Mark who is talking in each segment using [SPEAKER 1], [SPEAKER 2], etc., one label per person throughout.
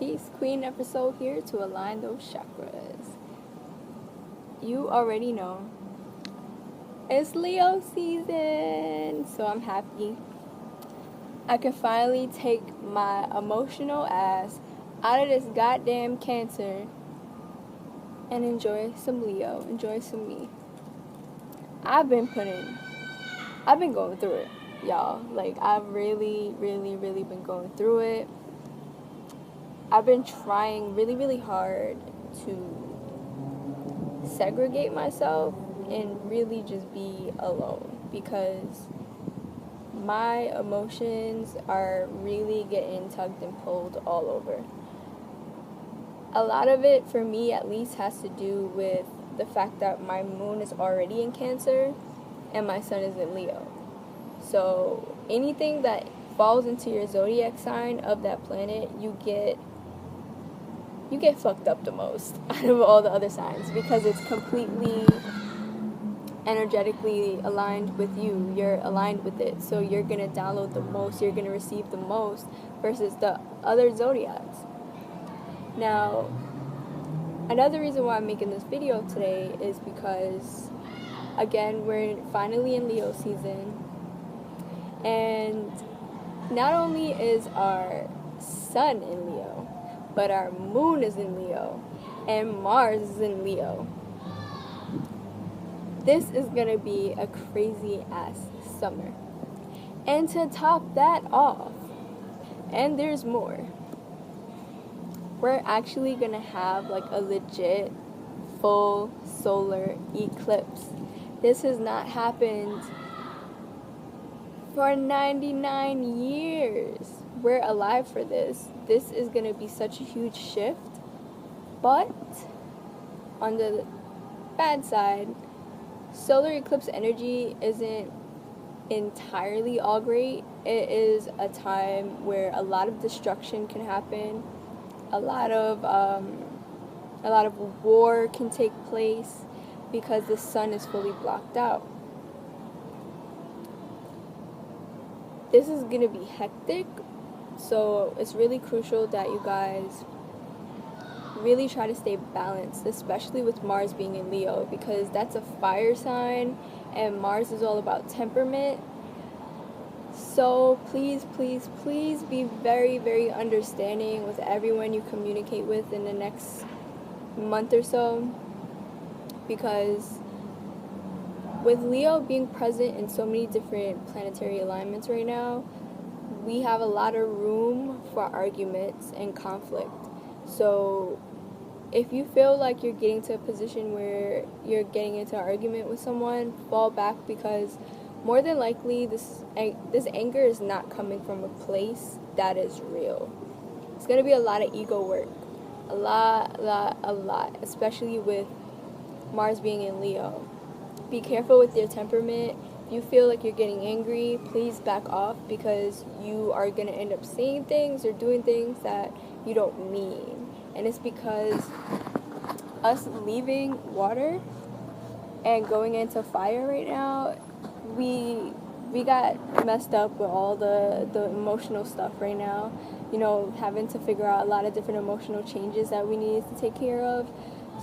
[SPEAKER 1] Peace, Queen episode here to align those chakras. You already know it's Leo season, so I'm happy. I can finally take my emotional ass out of this goddamn Cancer and enjoy some Leo, enjoy some me. I've been going through it, y'all. Like, I've really been going through it. I've been trying really hard to segregate myself and really just be alone because my emotions are really getting tugged and pulled all over. A lot of it, for me at least, has to do with the fact that my moon is already in Cancer and my sun is in Leo. So anything that falls into your zodiac sign of that planet, you get fucked up the most out of all the other signs because it's completely energetically aligned with you. You're aligned with it, so you're gonna download the most, you're gonna receive the most versus the other zodiacs. Now, another reason why I'm making this video today is because, again, we're finally in Leo season, and not only is our sun in Leo, but our moon is in Leo, and Mars is in Leo. This is gonna be a crazy ass summer. And to top that off, and there's more, we're actually gonna have like a legit full solar eclipse. This has not happened for 99 years. We're alive for this. This is gonna be such a huge shift. But on the bad side, solar eclipse energy isn't entirely all great. It is a time where a lot of destruction can happen. A lot of war can take place because the sun is fully blocked out. This is gonna be hectic, so it's really crucial that you guys really try to stay balanced, especially with Mars being in Leo, because that's a fire sign and Mars is all about temperament. So please be very understanding with everyone you communicate with in the next month or so, because with Leo being present in so many different planetary alignments right now, we have a lot of room for arguments and conflict. So if you feel like you're getting to a position where you're getting into an argument with someone, fall back, because more than likely this anger is not coming from a place that is real. It's going to be a lot of ego work. A lot, especially with Mars being in Leo. Be careful with your temperament. If you feel like you're getting angry, please back off, because you are going to end up saying things or doing things that you don't mean. And it's because us leaving water and going into fire right now, we got messed up with all the emotional stuff right now. You know, having to figure out a lot of different emotional changes that we needed to take care of.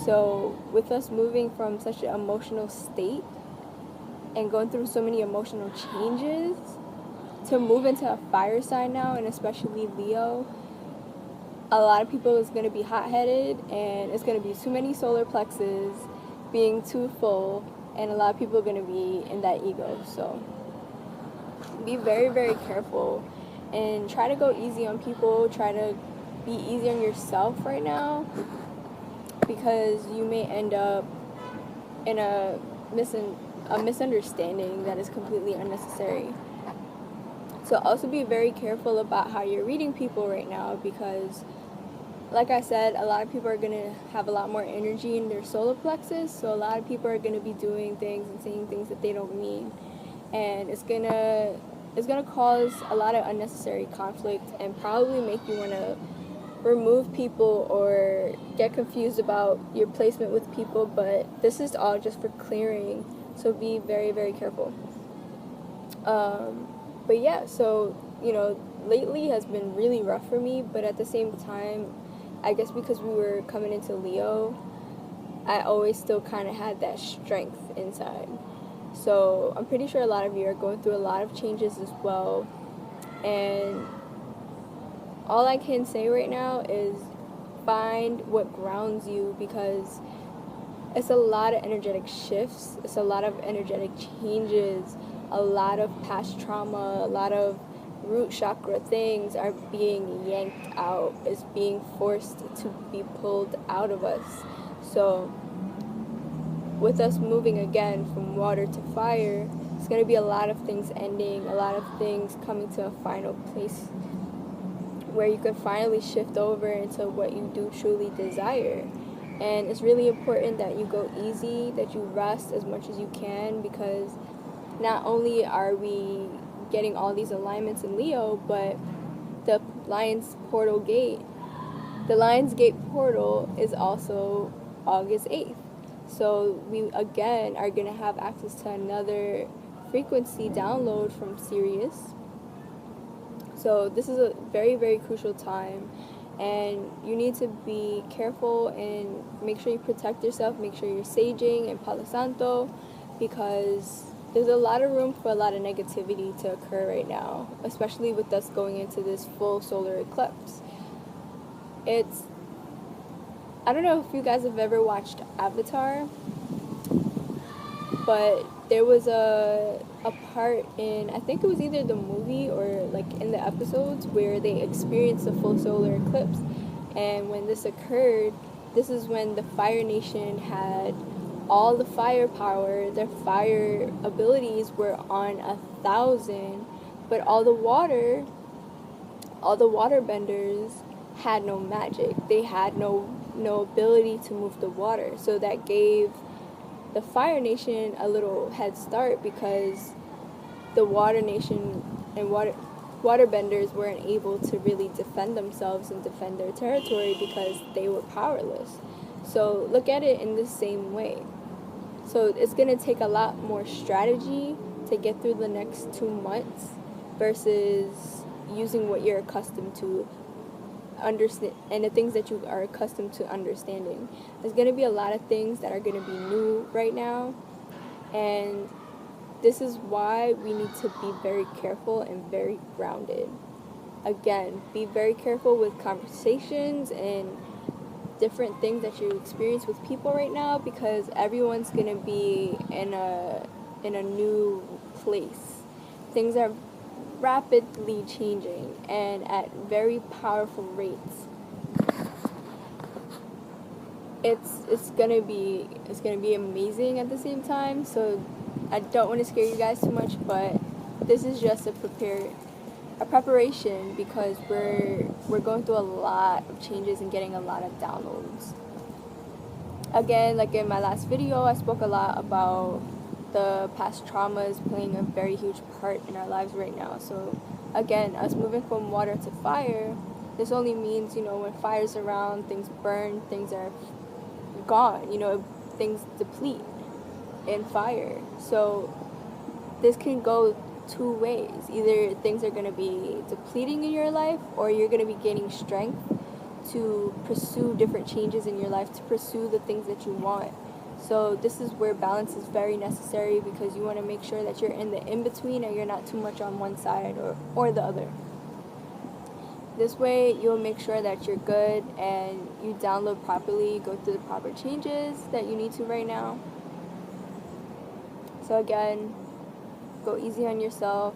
[SPEAKER 1] So with us moving from such an emotional state and going through so many emotional changes to move into a fire sign now, and especially Leo, a lot of people is going to be hot-headed, and it's going to be too many solar plexus being too full, and a lot of people are going to be in that ego. So be very careful and try to go easy on people. Try to be easy on yourself right now, because you may end up in a misunderstanding that is completely unnecessary. So also be very careful about how you're reading people right now, because like I said, a lot of people are going to have a lot more energy in their solar plexus, so a lot of people are going to be doing things and saying things that they don't mean, and it's going to cause a lot of unnecessary conflict and probably make you want to remove people or get confused about your placement with people. But this is all just for clearing, so be very careful. But yeah, so lately has been really rough for me, but at the same time, I guess because we were coming into Leo, I always still kind of had that strength inside. So I'm pretty sure a lot of you are going through a lot of changes as well. And all I can say right now is find what grounds you, because it's a lot of energetic shifts, it's a lot of energetic changes, a lot of past trauma, a lot of root chakra things are being yanked out, is being forced to be pulled out of us. So with us moving again from water to fire, it's going to be a lot of things ending, a lot of things coming to a final place where you can finally shift over into what you do truly desire. And it's really important that you go easy, that you rest as much as you can, because not only are we getting all these alignments in Leo, but the Lion's Gate portal is also August 8th. So we again are going to have access to another frequency download from Sirius. So this is a very, very crucial time, and you need to be careful and make sure you protect yourself, make sure you're saging and Palo Santo, because there's a lot of room for a lot of negativity to occur right now, especially with us going into this full solar eclipse. I don't know if you guys have ever watched Avatar, but there was a part in, I think it was either the movie or like in the episodes, where they experienced a full solar eclipse. And when this occurred, this is when the Fire Nation had all the firepower, their fire abilities were on 1,000, but all the water benders had no magic. They had no ability to move the water. So that gave the Fire Nation a little head start, because the Water Nation and waterbenders weren't able to really defend themselves and defend their territory because they were powerless. So look at it in the same way. So it's going to take a lot more strategy to get through the next 2 months versus using what you're accustomed to understand and the things that you are accustomed to understanding. There's going to be a lot of things that are going to be new right now, and this is why we need to be very careful and very grounded. Again, be very careful with conversations and different things that you experience with people right now, because everyone's going to be in a new place. Things are rapidly changing and at very powerful rates. It's gonna be amazing at the same time. So I don't want to scare you guys too much, but this is just a preparation, because we're going through a lot of changes and getting a lot of downloads. Again, like in my last video, I spoke a lot about the past traumas playing a very huge part in our lives right now. So again, us moving from water to fire, this only means, when fire's around, things burn, things are gone, things deplete in fire. So this can go two ways. Either things are going to be depleting in your life, or you're going to be gaining strength to pursue different changes in your life, to pursue the things that you want. So this is where balance is very necessary, because you want to make sure that you're in the in-between and you're not too much on one side or the other. This way you'll make sure that you're good and you download properly, go through the proper changes that you need to right now. So again, go easy on yourself.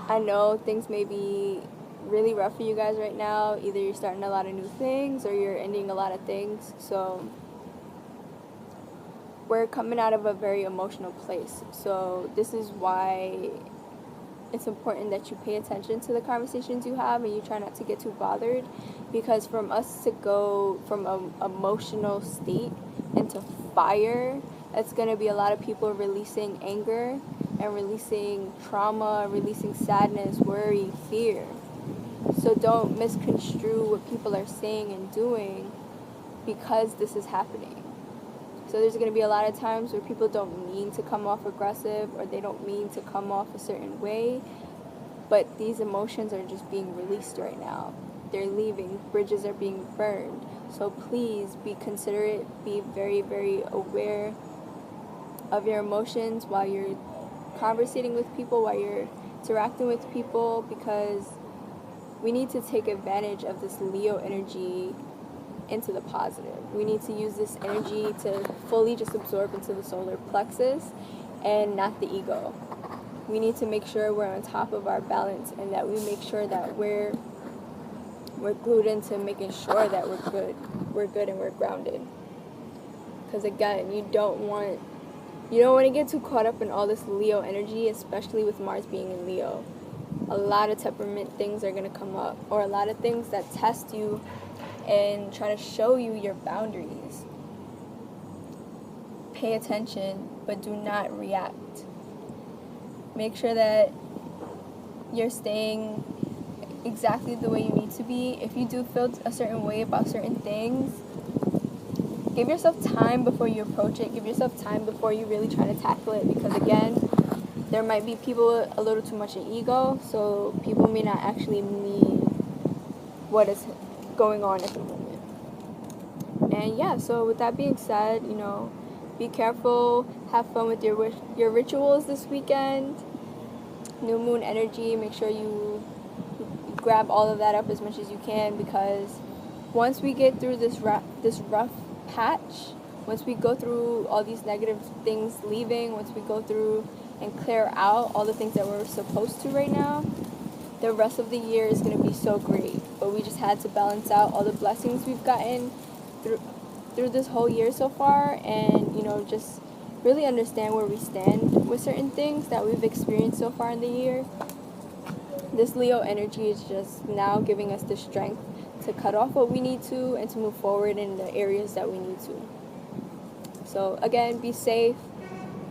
[SPEAKER 1] I know things may be really rough for you guys right now. Either you're starting a lot of new things or you're ending a lot of things. So we're coming out of a very emotional place. So this is why it's important that you pay attention to the conversations you have and you try not to get too bothered, because from us to go from an emotional state into fire, it's going to be a lot of people releasing anger and releasing trauma, releasing sadness, worry, fear. So don't misconstrue what people are saying and doing, because this is happening. So there's going to be a lot of times where people don't mean to come off aggressive, or they don't mean to come off a certain way, but these emotions are just being released right now. They're leaving. Bridges are being burned. So please be considerate, be very, very aware of your emotions while you're conversating with people, while you're interacting with people, because we need to take advantage of this Leo energy into the positive. We need to use this energy to fully just absorb into the solar plexus and not the ego. We need to make sure we're on top of our balance, and that we make sure that we're glued into making sure that we're good and we're grounded. Because again, you don't want to get too caught up in all this Leo energy, especially with Mars being in Leo. A lot of temperament things are going to come up, or a lot of things that test you and try to show you your boundaries. Pay attention, but do not react. Make sure that you're staying exactly the way you need to be. If you do feel a certain way about certain things, give yourself time before you approach it. Give yourself time before you really try to tackle it, because again, there might be people a little too much in ego, so people may not actually mean what is going on at the moment. And yeah, so with that being said, be careful, have fun with your rituals this weekend. New moon energy, make sure you grab all of that up as much as you can, because once we get through this rough patch, once we go through all these negative things leaving, once we go through and clear out all the things that we're supposed to right now, the rest of the year is going to be so great. But we just had to balance out all the blessings we've gotten through this whole year so far, and just really understand where we stand with certain things that we've experienced so far in the year. This Leo energy is just now giving us the strength to cut off what we need to and to move forward in the areas that we need to. So again, be safe,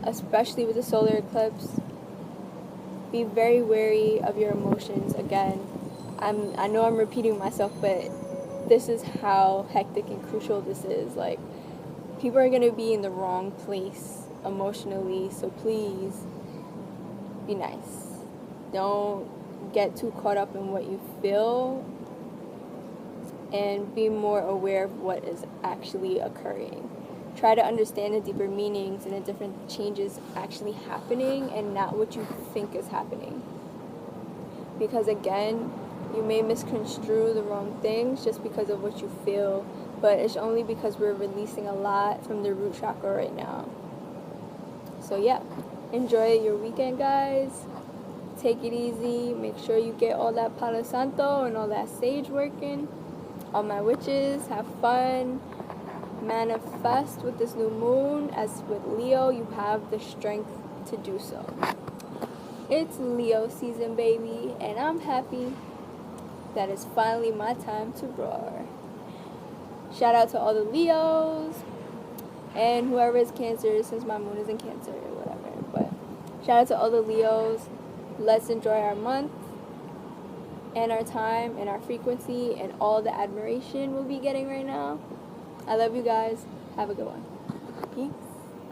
[SPEAKER 1] especially with the solar eclipse. Be very wary of your emotions. Again, I know I'm repeating myself, but this is how hectic and crucial this is. Like, people are going to be in the wrong place emotionally, so please be nice. Don't get too caught up in what you feel, and be more aware of what is actually occurring. Try to understand the deeper meanings and the different changes actually happening, and not what you think is happening. Because again, you may misconstrue the wrong things just because of what you feel, but it's only because we're releasing a lot from the root chakra right now. So yeah, enjoy your weekend, guys. Take it easy. Make sure you get all that Palo Santo and all that sage working. All my witches, have fun. Manifest with this new moon. As with Leo, you have the strength to do so. It's Leo season, baby, and I'm happy that it's finally my time to roar. Shout out to all the Leos and whoever is Cancer, since my moon is in Cancer or whatever. But shout out to all the Leos. Let's enjoy our month and our time and our frequency and all the admiration we'll be getting right now. I love you guys. Have a good one. Peace.